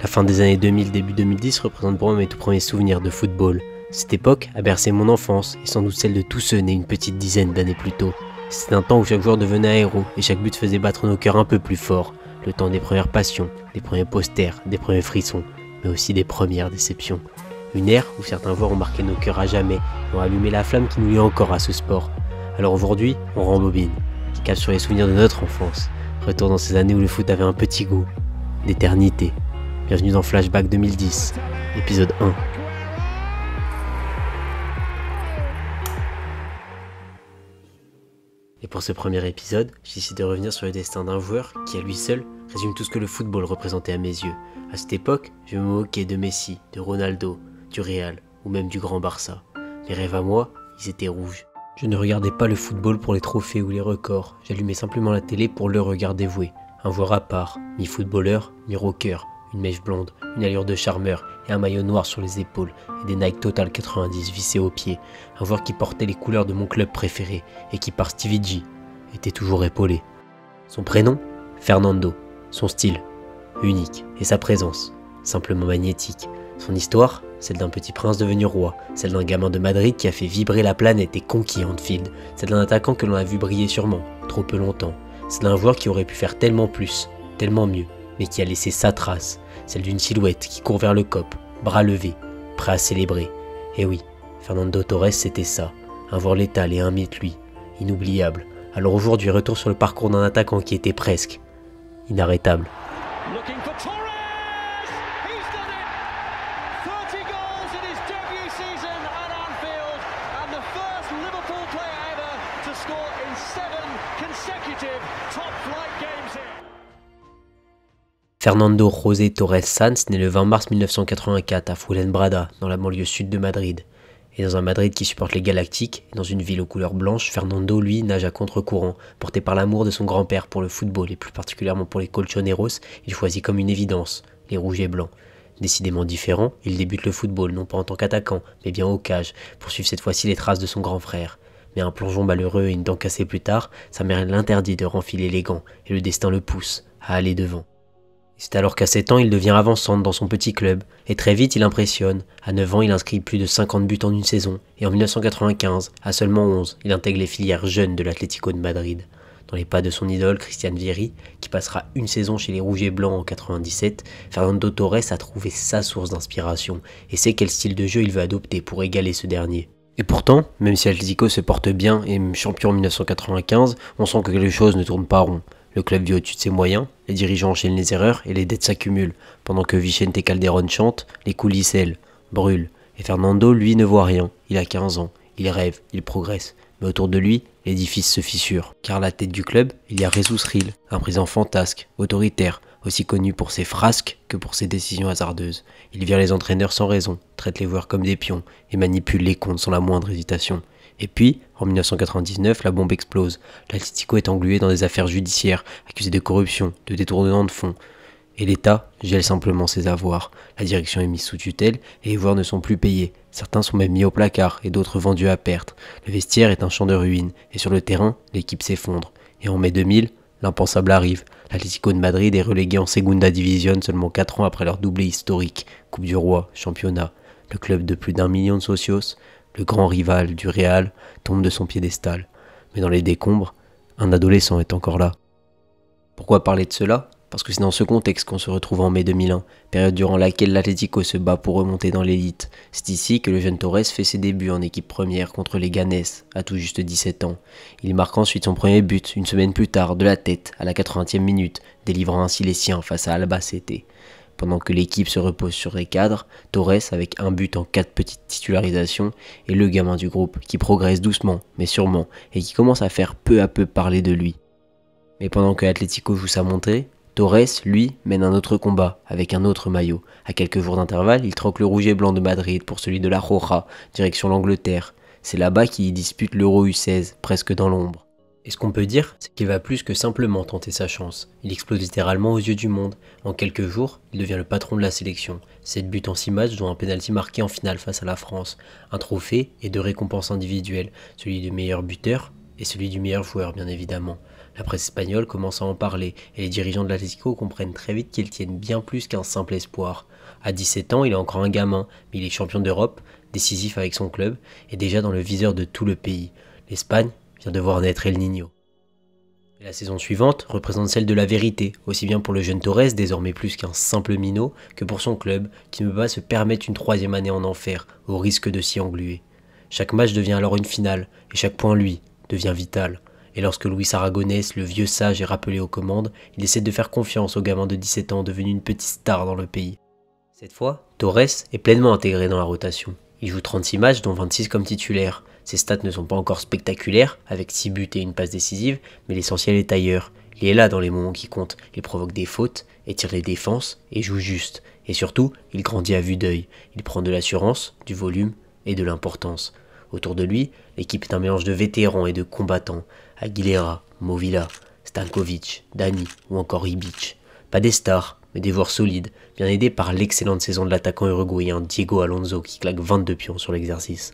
La fin des années 2000, début 2010 représente pour moi mes tout premiers souvenirs de football. Cette époque a bercé mon enfance et sans doute celle de tous ceux nés une petite dizaine d'années plus tôt. C'était un temps où chaque joueur devenait un héros et chaque but faisait battre nos cœurs un peu plus fort. Le temps des premières passions, des premiers posters, des premiers frissons, mais aussi des premières déceptions. Une ère où certains joueurs ont marqué nos cœurs à jamais et ont allumé la flamme qui nous lie encore à ce sport. Alors aujourd'hui, on rembobine, cap sur les souvenirs de notre enfance. Retour dans ces années où le foot avait un petit goût d'éternité. Bienvenue dans Flashback 2010, épisode 1. Et pour ce premier épisode, j'ai décidé de revenir sur le destin d'un joueur qui, à lui seul, résume tout ce que le football représentait à mes yeux. À cette époque, je me moquais de Messi, de Ronaldo, du Real ou même du Grand Barça. Mes rêves à moi, ils étaient rouges. Je ne regardais pas le football pour les trophées ou les records, j'allumais simplement la télé pour le regard dévoué. Un joueur à part, mi-footballeur, mi-rocker, une mèche blonde, une allure de charmeur et un maillot noir sur les épaules et des Nike Total 90 vissés aux pieds. Un joueur qui portait les couleurs de mon club préféré et qui par Stevie G était toujours épaulé. Son prénom, Fernando. Son style, unique, et sa présence, simplement magnétique. Son histoire, celle d'un petit prince devenu roi, celle d'un gamin de Madrid qui a fait vibrer la planète et conquis Anfield, celle d'un attaquant que l'on a vu briller sûrement, trop peu longtemps, celle d'un joueur qui aurait pu faire tellement plus, tellement mieux, mais qui a laissé sa trace, celle d'une silhouette qui court vers le cop, bras levés, prêt à célébrer. Et oui, Fernando Torres c'était ça, un joueur létal et un mythe lui, inoubliable. Alors aujourd'hui, retour sur le parcours d'un attaquant qui était presque inarrêtable. Fernando José Torres Sanz naît le 20 mars 1984 à Fuenlabrada, dans la banlieue sud de Madrid. Et dans un Madrid qui supporte les Galactiques, et dans une ville aux couleurs blanches, Fernando, lui, nage à contre-courant. Porté par l'amour de son grand-père pour le football, et plus particulièrement pour les colchoneros, il choisit comme une évidence, les rouges et blancs. Décidément différent, il débute le football, non pas en tant qu'attaquant, mais bien au cage, pour suivre cette fois-ci les traces de son grand frère. Mais un plongeon malheureux et une dent cassée plus tard, sa mère l'interdit de renfiler les gants, et le destin le pousse à aller devant. C'est alors qu'à 7 ans, il devient avant-centre dans son petit club, et très vite il impressionne. À 9 ans, il inscrit plus de 50 buts en une saison, et en 1995, à seulement 11, il intègre les filières jeunes de l'Atlético de Madrid. Dans les pas de son idole, Christian Vieri, qui passera une saison chez les Rouges et Blancs en 97, Fernando Torres a trouvé sa source d'inspiration, et sait quel style de jeu il veut adopter pour égaler ce dernier. Et pourtant, même si l'Atlético se porte bien et est champion en 1995, on sent que les choses ne tournent pas rond. Le club vit au-dessus de ses moyens, les dirigeants enchaînent les erreurs et les dettes s'accumulent. Pendant que Vicente Calderón chante, les coulisses, elles, brûlent. Et Fernando, lui, ne voit rien. Il a 15 ans, il rêve, il progresse. Mais autour de lui, l'édifice se fissure. Car à la tête du club, il y a Jesus Ril, un président fantasque, autoritaire, aussi connu pour ses frasques que pour ses décisions hasardeuses. Il vire les entraîneurs sans raison, traite les joueurs comme des pions et manipule les comptes sans la moindre hésitation. Et puis, en 1999, la bombe explose. L'Atlético est englué dans des affaires judiciaires, accusé de corruption, de détournement de fonds. Et l'État gèle simplement ses avoirs. La direction est mise sous tutelle et les joueurs ne sont plus payés. Certains sont même mis au placard et d'autres vendus à perte. Le vestiaire est un champ de ruines et sur le terrain, l'équipe s'effondre. Et en mai 2000, l'impensable arrive. L'Atlético de Madrid est relégué en Segunda División seulement 4 ans après leur doublé historique. Coupe du Roi, championnat. Le club de plus d'1 million de socios, le grand rival du Real, tombe de son piédestal. Mais dans les décombres, un adolescent est encore là. Pourquoi parler de cela ? Parce que c'est dans ce contexte qu'on se retrouve en mai 2001, période durant laquelle l'Atlético se bat pour remonter dans l'élite. C'est ici que le jeune Torres fait ses débuts en équipe première contre les Ganes, à tout juste 17 ans. Il marque ensuite son premier but, une semaine plus tard, de la tête, à la 80e minute, délivrant ainsi les siens face à Albacete. Pendant que l'équipe se repose sur les cadres, Torres, avec un but en 4 petites titularisations, est le gamin du groupe qui progresse doucement mais sûrement et qui commence à faire peu à peu parler de lui. Mais pendant que l'Atlético joue sa montée, Torres, lui, mène un autre combat avec un autre maillot. À quelques jours d'intervalle, il troque le rouge et blanc de Madrid pour celui de la Roja, direction l'Angleterre. C'est là-bas qu'il dispute l'Euro U16, presque dans l'ombre. Et ce qu'on peut dire, c'est qu'il va plus que simplement tenter sa chance. Il explose littéralement aux yeux du monde. En quelques jours, il devient le patron de la sélection. 7 buts en 6 matchs, dont un pénalty marqué en finale face à la France. Un trophée et 2 récompenses individuelles, celui du meilleur buteur et celui du meilleur joueur bien évidemment. La presse espagnole commence à en parler et les dirigeants de l'Atlético comprennent très vite qu'ils tiennent bien plus qu'un simple espoir. À 17 ans, il est encore un gamin, mais il est champion d'Europe, décisif avec son club et déjà dans le viseur de tout le pays. L'Espagne vient de voir naître El Niño. Et la saison suivante représente celle de la vérité, aussi bien pour le jeune Torres, désormais plus qu'un simple minot, que pour son club, qui ne peut pas se permettre une troisième année en enfer, au risque de s'y engluer. Chaque match devient alors une finale, et chaque point, lui, devient vital. Et lorsque Luis Aragonès, le vieux sage, est rappelé aux commandes, il essaie de faire confiance au gamin de 17 ans devenu une petite star dans le pays. Cette fois, Torres est pleinement intégré dans la rotation. Il joue 36 matchs, dont 26 comme titulaire. Ses stats ne sont pas encore spectaculaires, avec 6 buts et une passe décisive, mais l'essentiel est ailleurs. Il est là dans les moments qui comptent. Il provoque des fautes, étire les défenses et joue juste. Et surtout, il grandit à vue d'œil. Il prend de l'assurance, du volume et de l'importance. Autour de lui, l'équipe est un mélange de vétérans et de combattants. Aguilera, Movila, Stankovic, Dani ou encore Ibic. Pas des stars, mais des joueurs solides, bien aidés par l'excellente saison de l'attaquant uruguayen Diego Alonso qui claque 22 pions sur l'exercice.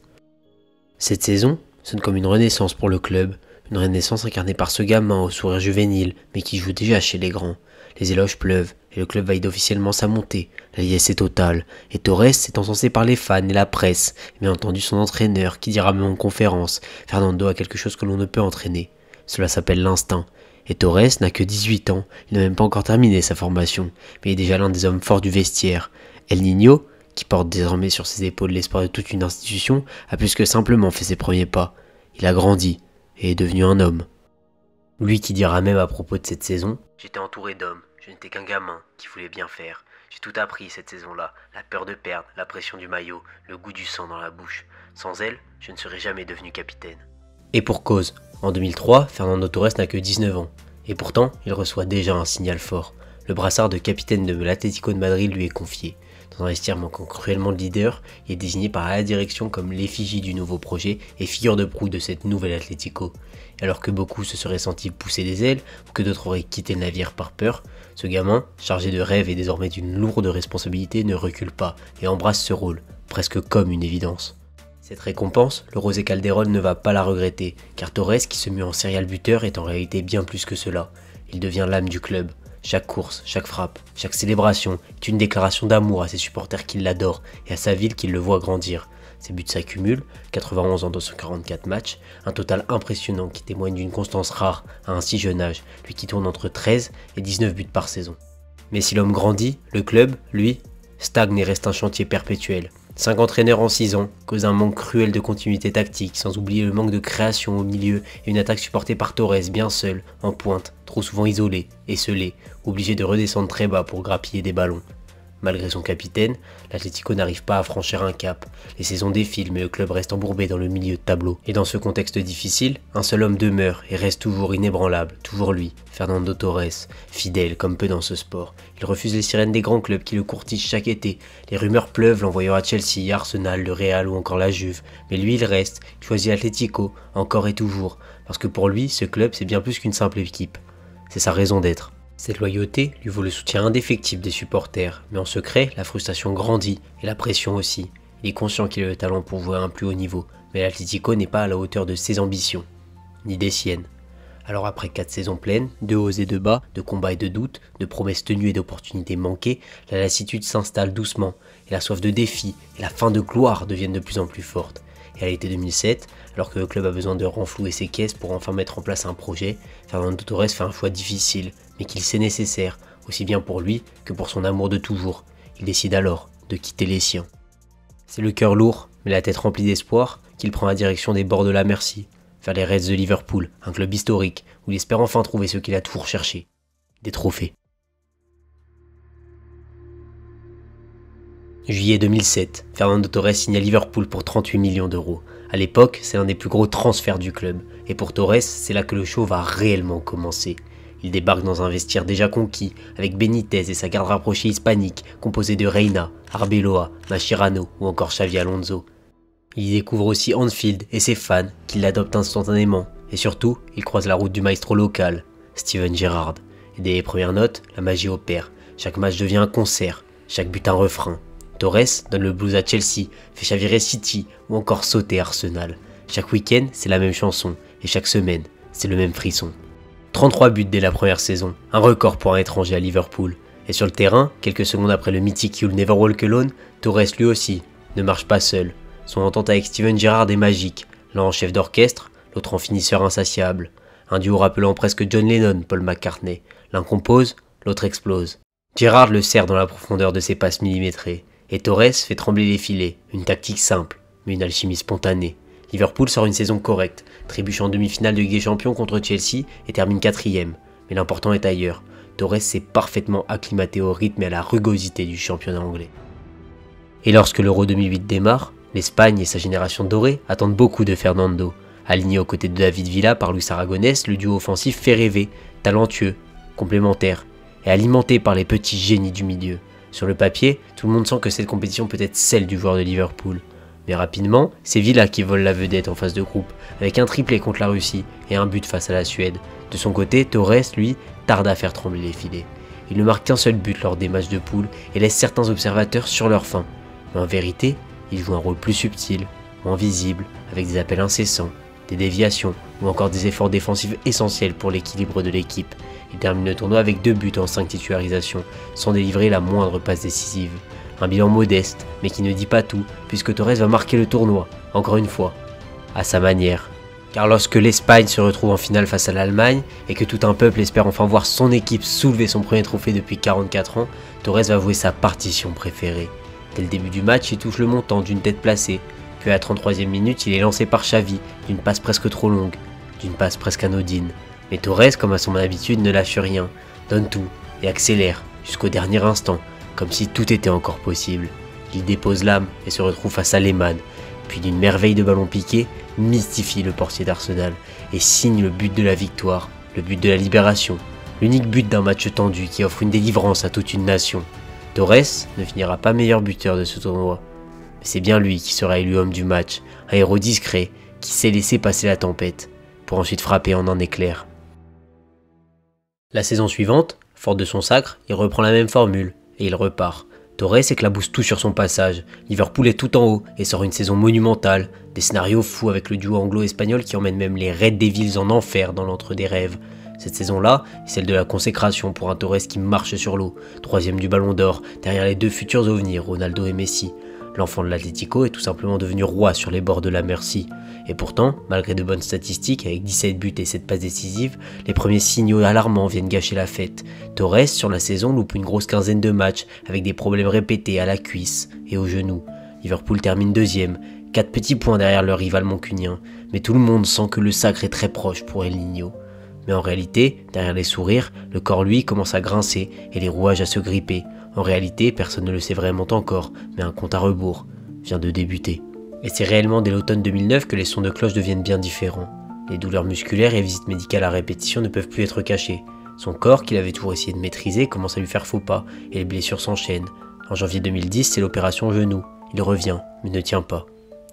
Cette saison sonne comme une renaissance pour le club, une renaissance incarnée par ce gamin au sourire juvénile, mais qui joue déjà chez les grands. Les éloges pleuvent, et le club valide officiellement sa montée. La liesse est totale, et Torres est encensé par les fans et la presse, et bien entendu son entraîneur, qui dira même en conférence, Fernando a quelque chose que l'on ne peut entraîner. Cela s'appelle l'instinct. Et Torres n'a que 18 ans, il n'a même pas encore terminé sa formation, mais il est déjà l'un des hommes forts du vestiaire. El Niño, qui porte désormais sur ses épaules l'espoir de toute une institution, a plus que simplement fait ses premiers pas. Il a grandi, et est devenu un homme. Lui qui dira même à propos de cette saison « J'étais entouré d'hommes, je n'étais qu'un gamin qui voulait bien faire. J'ai tout appris cette saison-là, la peur de perdre, la pression du maillot, le goût du sang dans la bouche. Sans elle, je ne serais jamais devenu capitaine. » Et pour cause, en 2003, Fernando Torres n'a que 19 ans. Et pourtant, il reçoit déjà un signal fort. Le brassard de capitaine de l'Atlético de Madrid lui est confié. Dans un vestiaire manquant cruellement de leader, il est désigné par la direction comme l'effigie du nouveau projet et figure de proue de cette nouvelle Atlético. Et alors que beaucoup se seraient sentis pousser des ailes, ou que d'autres auraient quitté le navire par peur, ce gamin, chargé de rêves et désormais d'une lourde responsabilité, ne recule pas et embrasse ce rôle, presque comme une évidence. Cette récompense, le José Calderón ne va pas la regretter, car Torres, qui se mue en serial buteur, est en réalité bien plus que cela. Il devient l'âme du club. Chaque course, chaque frappe, chaque célébration est une déclaration d'amour à ses supporters qui l'adorent et à sa ville qui le voit grandir. Ses buts s'accumulent, 91 en 244 matchs, un total impressionnant qui témoigne d'une constance rare à un si jeune âge, lui qui tourne entre 13 et 19 buts par saison. Mais si l'homme grandit, le club, lui, stagne et reste un chantier perpétuel. 5 entraîneurs en 6 ans causent un manque cruel de continuité tactique, sans oublier le manque de création au milieu et une attaque supportée par Torres bien seul, en pointe, trop souvent isolé, esselé, obligé de redescendre très bas pour grappiller des ballons. Malgré son capitaine, l'Atlético n'arrive pas à franchir un cap. Les saisons défilent mais le club reste embourbé dans le milieu de tableau. Et dans ce contexte difficile, un seul homme demeure et reste toujours inébranlable, toujours lui, Fernando Torres, fidèle comme peu dans ce sport. Il refuse les sirènes des grands clubs qui le courtisent chaque été. Les rumeurs pleuvent l'envoyant à Chelsea, Arsenal, le Real ou encore la Juve. Mais lui il reste, il choisit l'Atlético, encore et toujours. Parce que pour lui, ce club c'est bien plus qu'une simple équipe. C'est sa raison d'être. Cette loyauté lui vaut le soutien indéfectible des supporters, mais en secret, la frustration grandit et la pression aussi. Il est conscient qu'il a le talent pour jouer à un plus haut niveau, mais l'Atlético n'est pas à la hauteur de ses ambitions, ni des siennes. Alors après 4 saisons pleines, de hauts et de bas, de combats et de doutes, de promesses tenues et d'opportunités manquées, la lassitude s'installe doucement, et la soif de défi et la faim de gloire deviennent de plus en plus fortes. Et à l'été 2007, alors que le club a besoin de renflouer ses caisses pour enfin mettre en place un projet, Fernando Torres fait un choix difficile, mais qu'il sait nécessaire, aussi bien pour lui que pour son amour de toujours. Il décide alors de quitter les siens. C'est le cœur lourd, mais la tête remplie d'espoir, qu'il prend la direction des bords de la Mersey, vers les Reds de Liverpool, un club historique, où il espère enfin trouver ce qu'il a toujours cherché, des trophées. Juillet 2007, Fernando Torres signe à Liverpool pour 38 millions d'euros. À l'époque, c'est l'un des plus gros transferts du club, et pour Torres, c'est là que le show va réellement commencer. Il débarque dans un vestiaire déjà conquis, avec Benitez et sa garde rapprochée hispanique, composée de Reina, Arbeloa, Mascherano ou encore Xavi Alonso. Il y découvre aussi Anfield et ses fans, qui l'adoptent instantanément, et surtout, il croise la route du maestro local, Steven Gerrard. Et dès les premières notes, la magie opère, chaque match devient un concert, chaque but un refrain. Torres donne le blues à Chelsea, fait chavirer City ou encore sauter Arsenal. Chaque week-end, c'est la même chanson, et chaque semaine, c'est le même frisson. 33 buts dès la première saison, un record pour un étranger à Liverpool. Et sur le terrain, quelques secondes après le mythique You'll Never Walk Alone, Torres lui aussi ne marche pas seul. Son entente avec Steven Gerrard est magique, l'un en chef d'orchestre, l'autre en finisseur insatiable. Un duo rappelant presque John Lennon, Paul McCartney. L'un compose, l'autre explose. Gerrard le serre dans la profondeur de ses passes millimétrées, et Torres fait trembler les filets, une tactique simple, mais une alchimie spontanée. Liverpool sort une saison correcte, trébuche en demi-finale de Ligue des Champions contre Chelsea et termine 4ème. Mais l'important est ailleurs. Torres s'est parfaitement acclimaté au rythme et à la rugosité du championnat anglais. Et lorsque l'Euro 2008 démarre, l'Espagne et sa génération dorée attendent beaucoup de Fernando. Aligné aux côtés de David Villa par Luis Aragonès, le duo offensif fait rêver, talentueux, complémentaire et alimenté par les petits génies du milieu. Sur le papier, tout le monde sent que cette compétition peut être celle du joueur de Liverpool. Mais rapidement, c'est Villa qui vole la vedette en phase de groupe, avec un triplé contre la Russie et un but face à la Suède. De son côté, Torres, lui, tarde à faire trembler les filets. Il ne marque qu'un seul but lors des matchs de poule et laisse certains observateurs sur leur faim. Mais en vérité, il joue un rôle plus subtil, moins visible, avec des appels incessants, des déviations ou encore des efforts défensifs essentiels pour l'équilibre de l'équipe. Il termine le tournoi avec 2 buts en 5 titularisations, sans délivrer la moindre passe décisive. Un bilan modeste, mais qui ne dit pas tout, puisque Torres va marquer le tournoi, encore une fois, à sa manière. Car lorsque l'Espagne se retrouve en finale face à l'Allemagne, et que tout un peuple espère enfin voir son équipe soulever son premier trophée depuis 44 ans, Torres va jouer sa partition préférée. Dès le début du match, il touche le montant d'une tête placée, puis à la 33e minute, il est lancé par Xavi, d'une passe presque trop longue, d'une passe presque anodine. Mais Torres, comme à son habitude, ne lâche rien, donne tout, et accélère, jusqu'au dernier instant, comme si tout était encore possible. Il dépose l'âme et se retrouve face à Lehmann, puis d'une merveille de ballon piqué, mystifie le portier d'Arsenal et signe le but de la victoire, le but de la libération, l'unique but d'un match tendu qui offre une délivrance à toute une nation. Torres ne finira pas meilleur buteur de ce tournoi, mais c'est bien lui qui sera élu homme du match, un héros discret qui sait laisser passer la tempête, pour ensuite frapper en un éclair. La saison suivante, fort de son sacre, il reprend la même formule, et il repart. Torres éclabousse tout sur son passage, Liverpool est tout en haut et sort une saison monumentale, des scénarios fous avec le duo anglo-espagnol qui emmène même les Red Devils en enfer dans l'antre des rêves. Cette saison-là est celle de la consécration pour un Torres qui marche sur l'eau, 3ème du Ballon d'Or, derrière les 2 futurs ovnis, Ronaldo et Messi. L'enfant de l'Atlético est tout simplement devenu roi sur les bords de la Merci. Et pourtant, malgré de bonnes statistiques, avec 17 buts et 7 passes décisives, les premiers signaux alarmants viennent gâcher la fête. Torres, sur la saison, loupe une grosse quinzaine de matchs, avec des problèmes répétés à la cuisse et au genou. Liverpool termine 2ème, 4 petits points derrière leur rival mancunien, mais tout le monde sent que le sacre est très proche pour El Niño. Mais en réalité, derrière les sourires, le corps lui commence à grincer et les rouages à se gripper. En réalité, personne ne le sait vraiment encore, mais un compte à rebours vient de débuter. Et c'est réellement dès l'automne 2009 que les sons de cloche deviennent bien différents. Les douleurs musculaires et visites médicales à répétition ne peuvent plus être cachées. Son corps, qu'il avait toujours essayé de maîtriser, commence à lui faire faux pas, et les blessures s'enchaînent. En janvier 2010, c'est l'opération genou. Il revient, mais ne tient pas.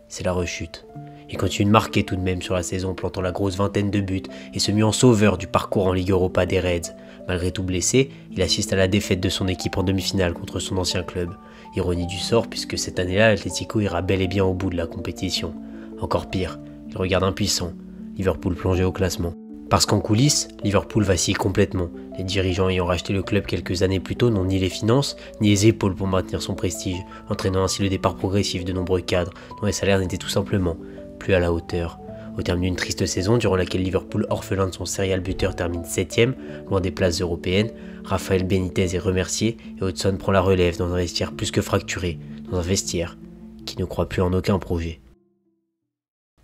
C'est la rechute. Il continue de marquer tout de même sur la saison, plantant la grosse vingtaine de buts et se mue en sauveur du parcours en Ligue Europa des Reds. Malgré tout blessé, il assiste à la défaite de son équipe en demi-finale contre son ancien club. Ironie du sort puisque cette année-là, l'Atlético ira bel et bien au bout de la compétition. Encore pire, il regarde impuissant, Liverpool plongé au classement. Parce qu'en coulisses, Liverpool vacille complètement. Les dirigeants ayant racheté le club quelques années plus tôt n'ont ni les finances, ni les épaules pour maintenir son prestige, entraînant ainsi le départ progressif de nombreux cadres dont les salaires n'étaient tout simplement plus à la hauteur. Au terme d'une triste saison durant laquelle Liverpool, orphelin de son serial buteur, termine 7ème, loin des places européennes, Rafael Benitez est remercié et Hodgson prend la relève dans un vestiaire plus que fracturé, dans un vestiaire qui ne croit plus en aucun projet.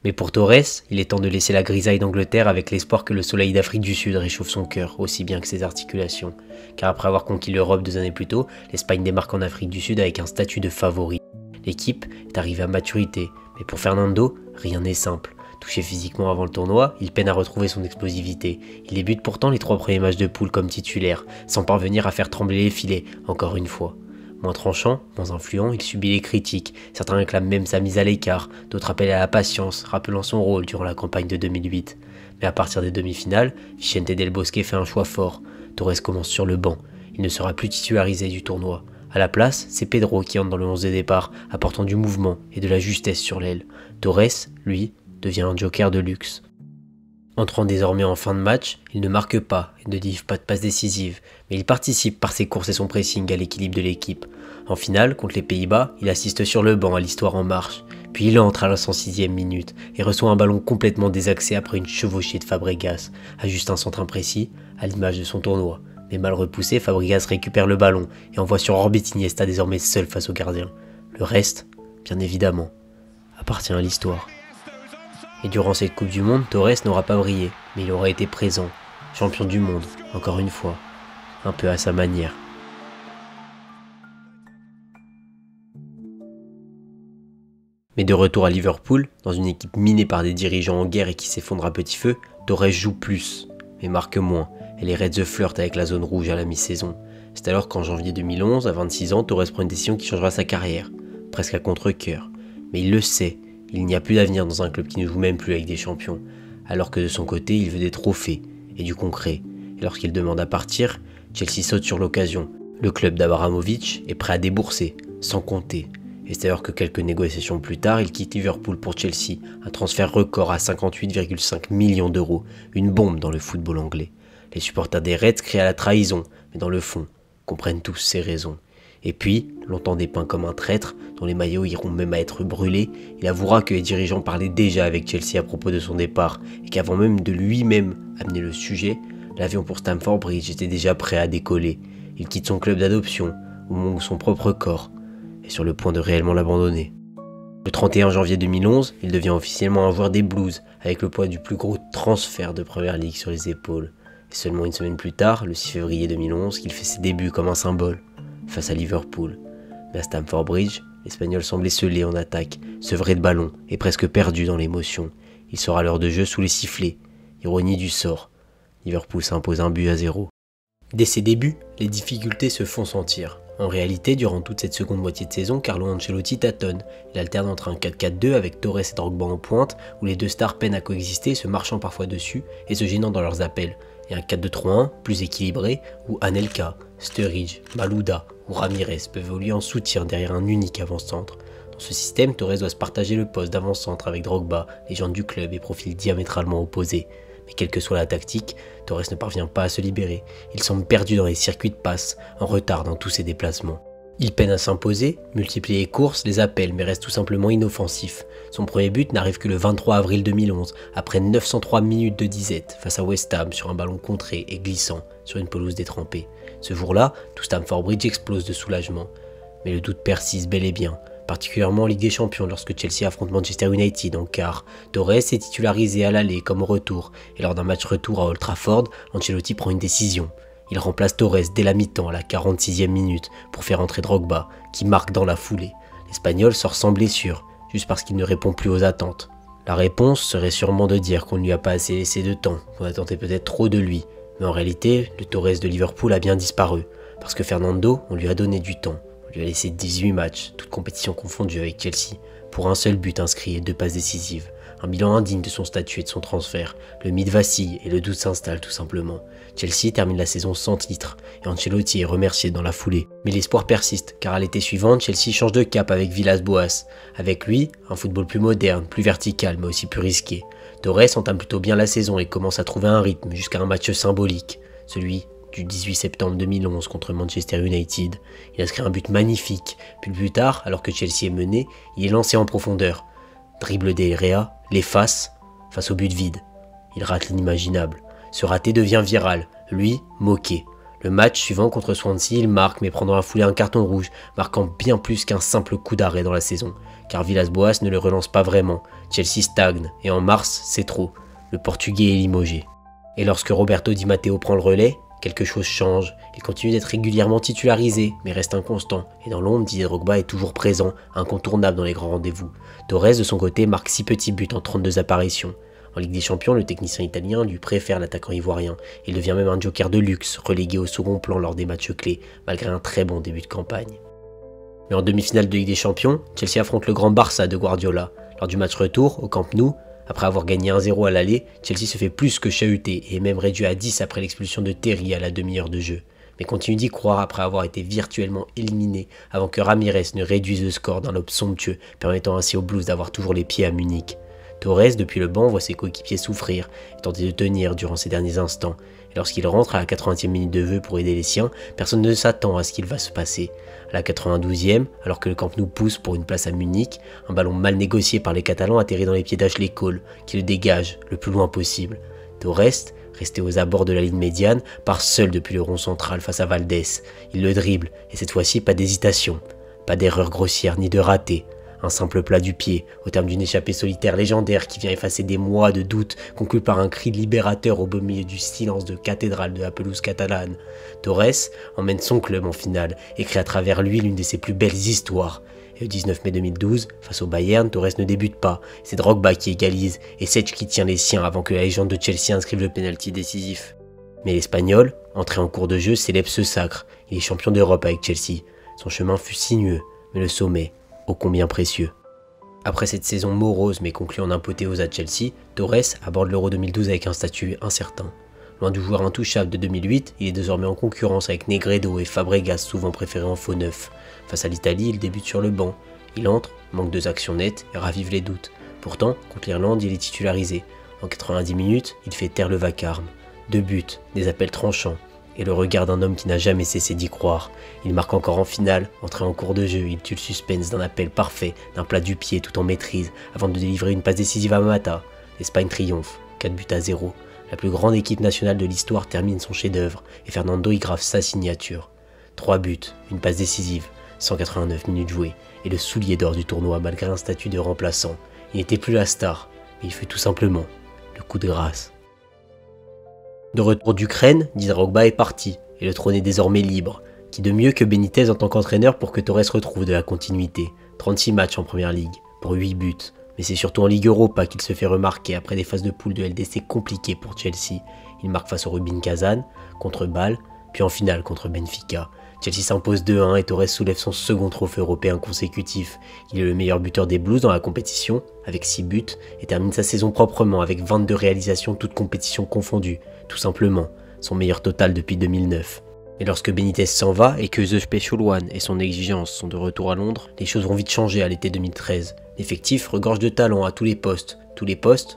Mais pour Torres, il est temps de laisser la grisaille d'Angleterre avec l'espoir que le soleil d'Afrique du Sud réchauffe son cœur, aussi bien que ses articulations. Car après avoir conquis l'Europe 2 années plus tôt, l'Espagne démarque en Afrique du Sud avec un statut de favori. L'équipe est arrivée à maturité, mais pour Fernando, rien n'est simple. Touché physiquement avant le tournoi, il peine à retrouver son explosivité. Il débute pourtant les 3 premiers matchs de poule comme titulaire, sans parvenir à faire trembler les filets, encore une fois. Moins tranchant, moins influent, il subit les critiques. Certains réclament même sa mise à l'écart, d'autres appellent à la patience, rappelant son rôle durant la campagne de 2008. Mais à partir des demi-finales, Vicente Del Bosque fait un choix fort. Torres commence sur le banc. Il ne sera plus titularisé du tournoi. À la place, c'est Pedro qui entre dans le 11 de départ, apportant du mouvement et de la justesse sur l'aile. Torres, lui, devient un joker de luxe. Entrant désormais en fin de match, il ne marque pas et ne délivre pas de passe décisive, mais il participe par ses courses et son pressing à l'équilibre de l'équipe. En finale, contre les Pays-Bas, il assiste sur le banc à l'histoire en marche, puis il entre à la 106e minute et reçoit un ballon complètement désaxé après une chevauchée de Fabregas, à juste un centre imprécis, à l'image de son tournoi. Mais mal repoussé, Fabregas récupère le ballon et envoie sur orbite Iniesta désormais seul face au gardien. Le reste, bien évidemment, appartient à l'histoire. Et durant cette Coupe du Monde, Torres n'aura pas brillé, mais il aura été présent, champion du monde, encore une fois, un peu à sa manière. Mais de retour à Liverpool, dans une équipe minée par des dirigeants en guerre et qui s'effondre à petit feu, Torres joue plus, mais marque moins, et les Reds flirtent avec la zone rouge à la mi-saison. C'est alors qu'en janvier 2011, à 26 ans, Torres prend une décision qui changera sa carrière, presque à contre-cœur. Mais il le sait, il n'y a plus d'avenir dans un club qui ne joue même plus avec des champions, alors que de son côté, il veut des trophées et du concret. Et lorsqu'il demande à partir, Chelsea saute sur l'occasion. Le club d'Abramovich est prêt à débourser, sans compter. Et c'est alors que quelques négociations plus tard, il quitte Liverpool pour Chelsea, un transfert record à 58,5 millions d'euros, une bombe dans le football anglais. Les supporters des Reds crient à la trahison, mais dans le fond, comprennent tous ses raisons. Et puis, longtemps dépeint comme un traître, dont les maillots iront même à être brûlés, il avouera que les dirigeants parlaient déjà avec Chelsea à propos de son départ, et qu'avant même de lui-même amener le sujet, l'avion pour Stamford Bridge était déjà prêt à décoller. Il quitte son club d'adoption, au moment où son propre corps est sur le point de réellement l'abandonner. Le 31 janvier 2011, il devient officiellement un joueur des Blues, avec le poids du plus gros transfert de Première Ligue sur les épaules. Et seulement une semaine plus tard, le 6 février 2011, qu'il fait ses débuts comme un symbole, face à Liverpool. Mais à Stamford Bridge, l'Espagnol semblait scellé en attaque, sevré de ballon et presque perdu dans l'émotion. Il sera à l'heure de jeu sous les sifflets. Ironie du sort, Liverpool s'impose 1-0. Dès ses débuts, les difficultés se font sentir. En réalité, durant toute cette seconde moitié de saison, Carlo Ancelotti tâtonne. Il alterne entre un 4-4-2 avec Torres et Drogba en pointe, où les deux stars peinent à coexister, se marchant parfois dessus et se gênant dans leurs appels. Et un 4-2-3-1 plus équilibré, où Anelka, Sturridge, Malouda ou Ramirez peuvent évoluer en soutien derrière un unique avant-centre. Dans ce système, Torres doit se partager le poste d'avant-centre avec Drogba, légende du club et profil diamétralement opposés. Mais quelle que soit la tactique, Torres ne parvient pas à se libérer. Il semble perdu dans les circuits de passe, en retard dans tous ses déplacements. Il peine à s'imposer, multiplie les courses, les appels, mais reste tout simplement inoffensif. Son premier but n'arrive que le 23 avril 2011, après 903 minutes de disette, face à West Ham sur un ballon contré et glissant sur une pelouse détrempée. Ce jour-là, tout Stamford Bridge explose de soulagement. Mais le doute persiste bel et bien, particulièrement en Ligue des Champions lorsque Chelsea affronte Manchester United en quart. Torres est titularisé à l'aller comme au retour, et lors d'un match retour à Old Trafford, Ancelotti prend une décision. Il remplace Torres dès la mi-temps à la 46e minute pour faire entrer Drogba, qui marque dans la foulée. L'Espagnol sort sans blessure, juste parce qu'il ne répond plus aux attentes. La réponse serait sûrement de dire qu'on ne lui a pas assez laissé de temps, qu'on attendait peut-être trop de lui. Mais en réalité, le Torres de Liverpool a bien disparu, parce que Fernando, on lui a donné du temps. Il a laissé 18 matchs, toutes compétitions confondues avec Chelsea, pour un seul but inscrit et 2 passes décisives. Un bilan indigne de son statut et de son transfert. Le mythe vacille et le doute s'installe tout simplement. Chelsea termine la saison sans titre et Ancelotti est remercié dans la foulée. Mais l'espoir persiste, car à l'été suivant, Chelsea change de cap avec Villas-Boas. Avec lui, un football plus moderne, plus vertical mais aussi plus risqué. Torres entame plutôt bien la saison et commence à trouver un rythme jusqu'à un match symbolique, celui du 18 septembre 2011 contre Manchester United. Il inscrit un but magnifique, puis plus tard, alors que Chelsea est mené, il est lancé en profondeur. Dribble d'Herrera, l'efface, face au but vide. Il rate l'inimaginable. Ce raté devient viral, lui, moqué. Le match suivant contre Swansea, il marque mais prend dans la foulée un carton rouge, marquant bien plus qu'un simple coup d'arrêt dans la saison. Car Villas-Boas ne le relance pas vraiment. Chelsea stagne, et en mars, c'est trop. Le Portugais est limogé. Et lorsque Roberto Di Matteo prend le relais, quelque chose change, il continue d'être régulièrement titularisé, mais reste inconstant, et dans l'ombre, Didier Drogba est toujours présent, incontournable dans les grands rendez-vous. Torres, de son côté, marque 6 petits buts en 32 apparitions. En Ligue des Champions, le technicien italien lui préfère l'attaquant ivoirien. Il devient même un joker de luxe, relégué au second plan lors des matchs clés, malgré un très bon début de campagne. Mais en demi-finale de Ligue des Champions, Chelsea affronte le grand Barça de Guardiola. Lors du match retour, au Camp Nou, après avoir gagné 1-0 à l'aller, Chelsea se fait plus que chahuter et est même réduit à 10 après l'expulsion de Terry à la demi-heure de jeu. Mais continue d'y croire après avoir été virtuellement éliminé avant que Ramirez ne réduise le score d'un lob somptueux, permettant ainsi aux Blues d'avoir toujours les pieds à Munich. Torres, depuis le banc, voit ses coéquipiers souffrir et tenter de tenir durant ces derniers instants. Et lorsqu'il rentre à la 80e minute de jeu pour aider les siens, personne ne s'attend à ce qu'il va se passer. À la 92e, alors que le Camp Nou pousse pour une place à Munich, un ballon mal négocié par les Catalans atterrit dans les pieds d'Ashley Cole, qui le dégage le plus loin possible. Torres, resté aux abords de la ligne médiane, part seul depuis le rond central face à Valdés. Il le dribble, et cette fois-ci pas d'hésitation, pas d'erreur grossière ni de raté. Un simple plat du pied, au terme d'une échappée solitaire légendaire qui vient effacer des mois de doute, conclu par un cri libérateur au beau milieu du silence de cathédrale de la pelouse catalane. Torres emmène son club en finale, écrit à travers lui l'une de ses plus belles histoires. Et le 19 mai 2012, face au Bayern, Torres ne débute pas. C'est Drogba qui égalise et Sech qui tient les siens avant que la légende de Chelsea inscrive le pénalty décisif. Mais l'Espagnol, entré en cours de jeu, célèbre ce sacre. Il est champion d'Europe avec Chelsea. Son chemin fut sinueux, mais le sommet, ô combien précieux. Après cette saison morose mais conclue en apothéose à Chelsea, Torres aborde l'Euro 2012 avec un statut incertain. Loin du joueur intouchable de 2008, il est désormais en concurrence avec Negredo et Fabregas, souvent préférés en faux neuf. Face à l'Italie, il débute sur le banc. Il entre, manque 2 actions nettes et ravive les doutes. Pourtant, contre l'Irlande, il est titularisé. En 90 minutes, il fait taire le vacarme. 2 buts, des appels tranchants, et le regard d'un homme qui n'a jamais cessé d'y croire. Il marque encore en finale, entré en cours de jeu, il tue le suspense d'un appel parfait, d'un plat du pied tout en maîtrise, avant de délivrer une passe décisive à Mata. L'Espagne triomphe, 4-0. La plus grande équipe nationale de l'histoire termine son chef-d'œuvre, et Fernando y grave sa signature. 3 buts, une passe décisive, 189 minutes jouées, et le soulier d'or du tournoi malgré un statut de remplaçant. Il n'était plus la star, mais il fut tout simplement le coup de grâce. De retour d'Ukraine, Drogba est parti, et le trône est désormais libre. Qui de mieux que Benitez en tant qu'entraîneur pour que Torres retrouve de la continuité. 36 matchs en première ligue, pour 8 buts. Mais c'est surtout en Ligue Europa qu'il se fait remarquer après des phases de poule de LDC compliquées pour Chelsea. Il marque face au Rubin Kazan, contre Bâle, puis en finale contre Benfica. Chelsea s'impose 2-1 et Torres soulève son second trophée européen consécutif. Il est le meilleur buteur des Blues dans la compétition, avec 6 buts, et termine sa saison proprement avec 22 réalisations toutes compétitions confondues. Tout simplement, son meilleur total depuis 2009. Et lorsque Benitez s'en va et que The Special One et son exigence sont de retour à Londres, les choses vont vite changer à l'été 2013. L'effectif regorge de talent à tous les postes,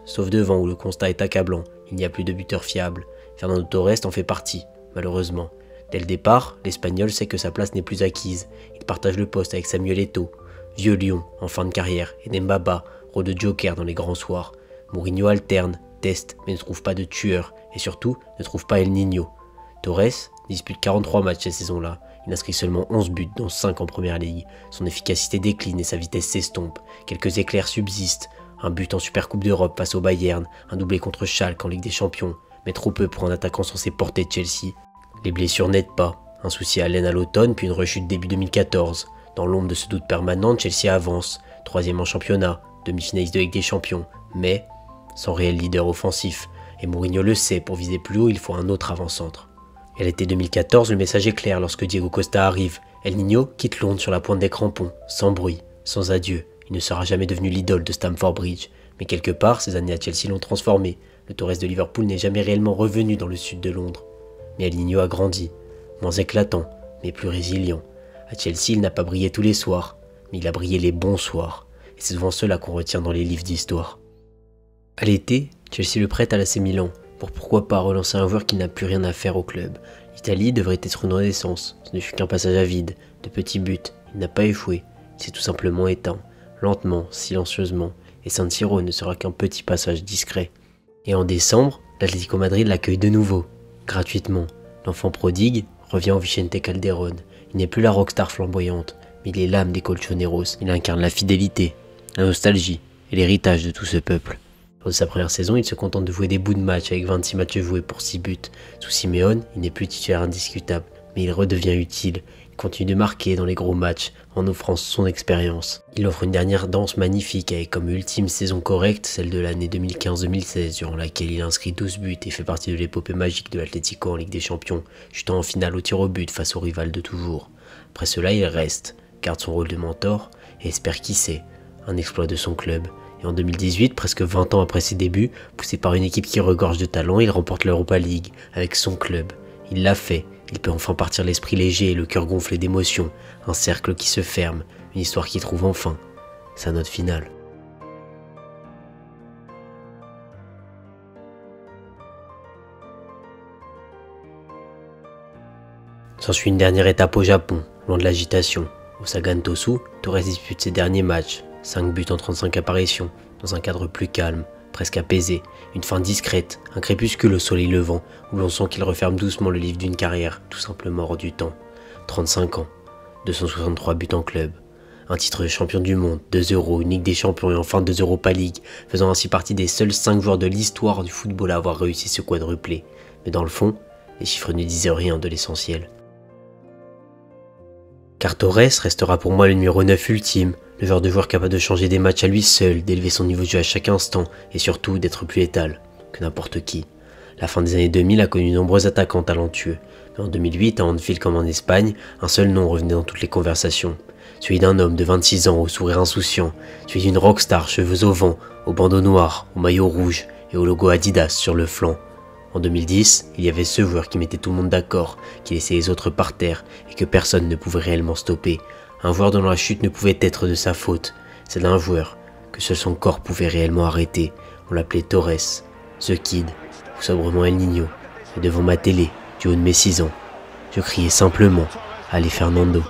sauf devant où le constat est accablant, il n'y a plus de buteur fiable. Fernando Torres en fait partie, malheureusement. Dès le départ, l'Espagnol sait que sa place n'est plus acquise. Il partage le poste avec Samuel Eto'o, vieux lion en fin de carrière, et Dembaba, rôle de joker dans les grands soirs. Mourinho alterne, teste, mais ne trouve pas de tueur, et surtout ne trouve pas El Niño. Torres dispute 43 matchs cette saison-là. Il inscrit seulement 11 buts, dont 5 en première ligue. Son efficacité décline et sa vitesse s'estompe. Quelques éclairs subsistent. Un but en Supercoupe d'Europe face au Bayern, un doublé contre Schalke en Ligue des Champions, mais trop peu pour un attaquant censé porter Chelsea. Les blessures n'aident pas. Un souci à l'aine à l'automne, puis une rechute début 2014. Dans l'ombre de ce doute permanent, Chelsea avance. 3e en championnat, demi-finaliste de Ligue des Champions, mais sans réel leader offensif. Et Mourinho le sait, pour viser plus haut, il faut un autre avant-centre. Et à l'été 2014, le message est clair lorsque Diego Costa arrive. El Niño quitte Londres sur la pointe des crampons, sans bruit, sans adieu. Il ne sera jamais devenu l'idole de Stamford Bridge. Mais quelque part, ces années à Chelsea l'ont transformé. Le Torres de Liverpool n'est jamais réellement revenu dans le sud de Londres. Mais El Niño a grandi, moins éclatant, mais plus résilient. À Chelsea, il n'a pas brillé tous les soirs, mais il a brillé les bons soirs. Et c'est souvent cela qu'on retient dans les livres d'histoire. À l'été, Chelsea le prête à l'AC Milan, pour pourquoi pas relancer un joueur qui n'a plus rien à faire au club. L'Italie devrait être une renaissance, ce ne fut qu'un passage à vide, de petits buts, il n'a pas échoué, il s'est tout simplement éteint, lentement, silencieusement, et San Siro ne sera qu'un petit passage discret. Et en décembre, l'Atlético Madrid l'accueille de nouveau, gratuitement. L'enfant prodigue revient au Vicente Calderón. Il n'est plus la rockstar flamboyante, mais il est l'âme des Colchoneros. Il incarne la fidélité, la nostalgie et l'héritage de tout ce peuple. Lors de sa première saison, il se contente de jouer des bouts de match avec 26 matchs joués pour 6 buts. Sous Simeone, il n'est plus titulaire indiscutable, mais il redevient utile. Il continue de marquer dans les gros matchs en offrant son expérience. Il offre une dernière danse magnifique avec comme ultime saison correcte celle de l'année 2015-2016 durant laquelle il inscrit 12 buts et fait partie de l'épopée magique de l'Atlético en Ligue des Champions, chutant en finale au tir au but face au rival de toujours. Après cela, il reste, garde son rôle de mentor et espère qui sait, un exploit de son club. Et en 2018, presque 20 ans après ses débuts, poussé par une équipe qui regorge de talent, il remporte l'Europa League avec son club. Il l'a fait, il peut enfin partir l'esprit léger et le cœur gonflé d'émotion, un cercle qui se ferme, une histoire qui trouve enfin sa note finale. S'ensuit une dernière étape au Japon, loin de l'agitation. Au Sagan Tosu, Torres dispute ses derniers matchs, 5 buts en 35 apparitions, dans un cadre plus calme, presque apaisé, une fin discrète, un crépuscule au soleil levant, où l'on sent qu'il referme doucement le livre d'une carrière, tout simplement hors du temps. 35 ans, 263 buts en club, un titre de champion du monde, 2 euros, une Ligue des champions et enfin 2 Europa League, faisant ainsi partie des seuls 5 joueurs de l'histoire du football à avoir réussi ce quadruplé. Mais dans le fond, les chiffres ne disaient rien de l'essentiel. Car Torres restera pour moi le numéro 9 ultime, le genre de joueur capable de changer des matchs à lui seul, d'élever son niveau de jeu à chaque instant et surtout d'être plus létal que n'importe qui. La fin des années 2000 a connu de nombreux attaquants talentueux, mais en 2008, à Anfield comme en Espagne, un seul nom revenait dans toutes les conversations. Celui d'un homme de 26 ans au sourire insouciant, celui d'une rockstar cheveux au vent, au bandeau noir, au maillot rouge et au logo Adidas sur le flanc. En 2010, il y avait ce joueur qui mettait tout le monde d'accord, qui laissait les autres par terre et que personne ne pouvait réellement stopper. Un joueur dont la chute ne pouvait être de sa faute. C'est d'un joueur que seul son corps pouvait réellement arrêter. On l'appelait Torres, The Kid, ou sobrement El Niño. Et devant ma télé, du haut de mes 6 ans, je criais simplement « Allez Fernando !»